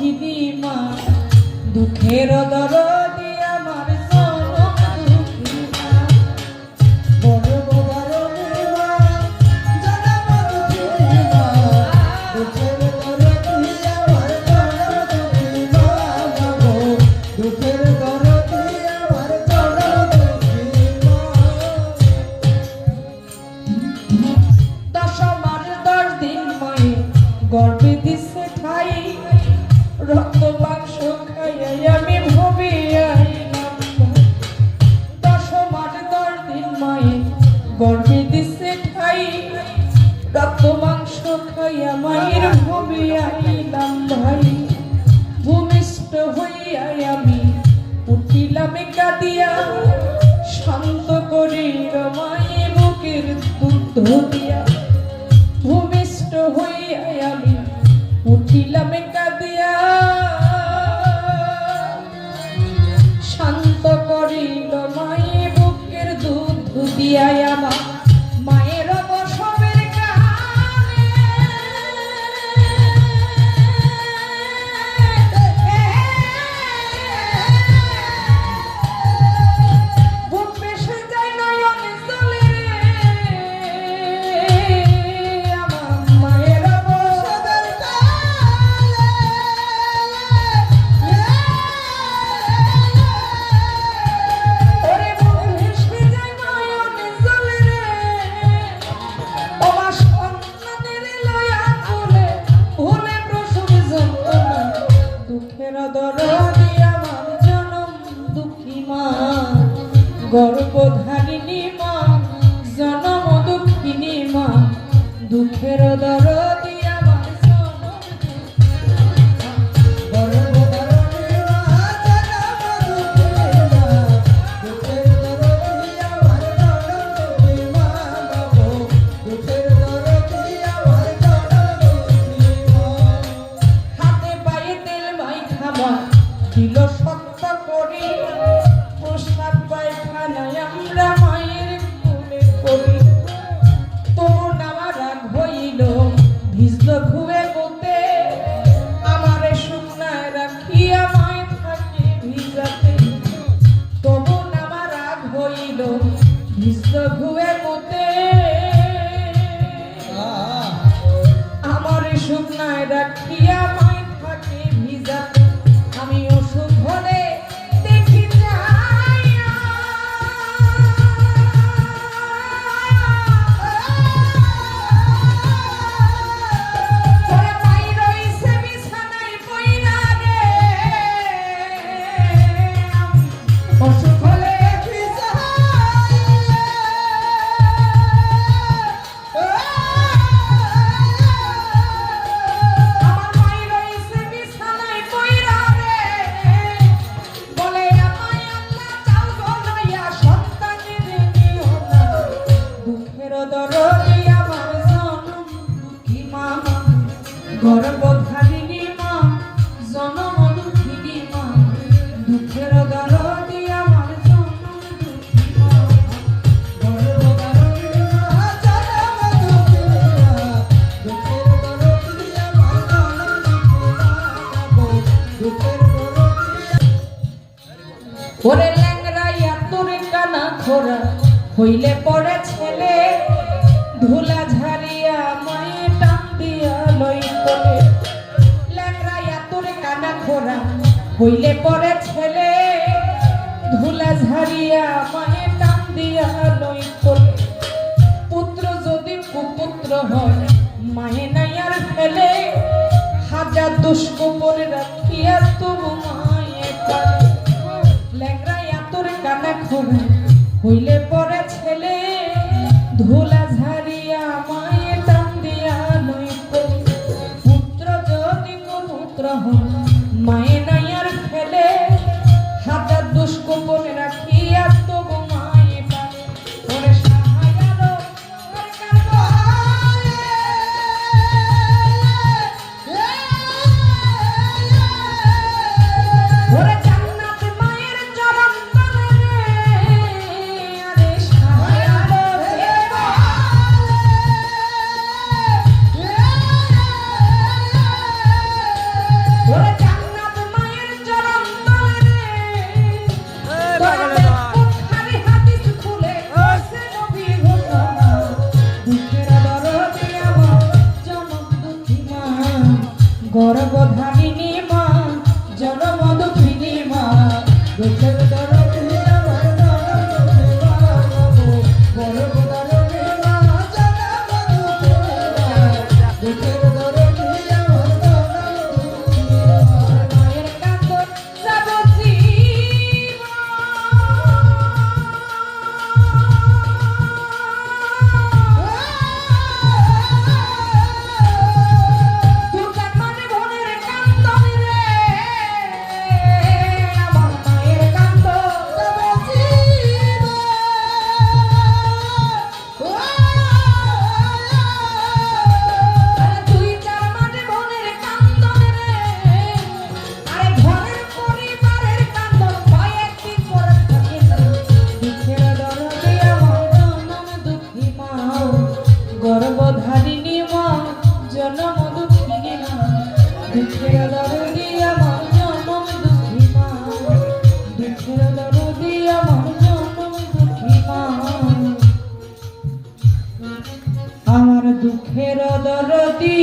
দুঃখিনী মা দুঃখের দরদি আমার গর্বে দিছে ঠাই রক্ত মাংস খাইয়াই আমি ভবে আইলাম 10 মাস 10 দিন মায়ে গর্বে দিছে ঠাই রক্ত মাংস খাইয়া মায়ের ভবে আইলাম ভাই ভূমিষ্ঠ হইয়া আমি উঠিলাম কাঁদিয়া শান্ত করিল মায়ে বুকের দুধ দিয়া ভূমিষ্ঠ হইয়া আমি উঠিলাম কাঁদিয়া শান্ত করিল মায়ে বুকের দুধ দিয়া আমার মায়ের অবসবের কানে বুক বেসে যায় নয়ন জলে গর্ভধারিণী মা জনম দুঃখিনী মা দুঃখের দরদি আমার হাতে পায়ে তেল মাই খাবা দিল সত্য করি প্রসাদ পায়খানায় আমরা মায়ের কোলে করি তবু নামা রাগ হইল ভিজল ঘুয়ে গোতে আমারে শুকনায় রাখিয়া মায় থাকে ভিজাতে তবু নামা রাগ হইল ভিজল ঘুয়ে গোতে আমারে শুকনায় রাখিয়া মায় থাকে ভিজাতে আমি অসুখ হলে গর্ভধারিণী মা জনম দুঃখিনী মা দুঃখের দরদি আমার ওরে ল্যাংড়াইয়া তোরে কানা খোরা হইলে পড়ে ছেলে ধুলা ঝারিয়া মায়ে টান দিয়া লই তোলে ল্যাংড়াইয়া তোরে কানা খোরা হইলে পড়ে ছেলে ধুলা ঝারিয়া মায়ে টান দিয়া লই তোলে পুত্র যদি কুপুত্র হয় মায়ে নাই আর ফেলে হাজার দুষ্কোপরে রাখিয়া তবু মায়ে পারে ল্যাংড়াইয়া তোরে কানা খোরা হইলে পড়ে ছেলে ধুলা ঝারিয়া মায়ে টান দিয়া লই পুত্র যদি কুপুত্র হয় মায়ে নাই আর ফেলে হাজার দুষ্কোপনে রাখিয়া তবু মায়ে পারে ওরে সাহায়ালো ওরে জান্নাত মায়ের চরণ তলে রে আরে দুঃখের দরদি আমার জনম দুঃখী মা গো, গর্ব ধারিণী মা জনম দুঃখী মা। দুঃখের দরদি আমার জনম দুঃখী মা। মায়ের কাঁদন যাব গর্ভধারিণী মা জনম দুঃখিনী মা। দুঃখের দরদি আমার জনম দুঃখী মা। দুঃখের দরদি আমার জনম দুঃখী মা। আমার দুঃখের দরদি